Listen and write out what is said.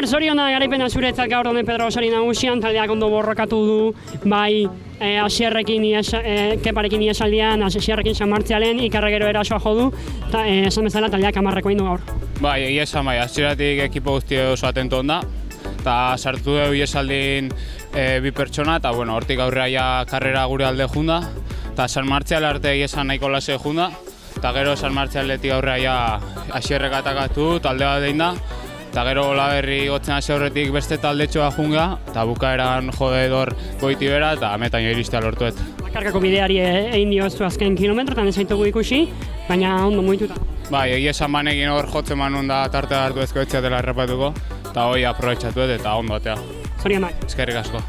Oier, zoriona garaipena zuretzat gaur honen Pedro Osari nagusian, taldeak ondo borrokatu du, bai Asierrekin, Keparekin iesaldian, Asierrekin San Martzialen, Ikarra gero erasoa jo du, eta esan bezala taldeak 10 egin du gaur. Bai, egia esan bai, hasieratik ekipo guzti oso atento onda, eta sartu dugu iesaldin bi pertsona, eta bueno, hortik aurrera ja karrera gure alde junda, eta San Martzial arte egia esan nahiko lase junda, eta gero San Martzialetik aurrera ja Asierrek atakatu, talde bat dein da, eta gero Olaberri gotzen hasi aurretik beste taldetxoa junga, eta bukaeran jodedor goiti bera, eta ametaino iristea lortuet. Kargako bideari egin diozu azken kilometrotan ez zaitugu ikusi, baina ondo muituta. Bai, egia esan banekin hor jotzen manun da tarte hartu ezko etxeatela errepatuko, eta hoi aprobetxatuet eta ondo atea. Zorionak. Eskerrik asko.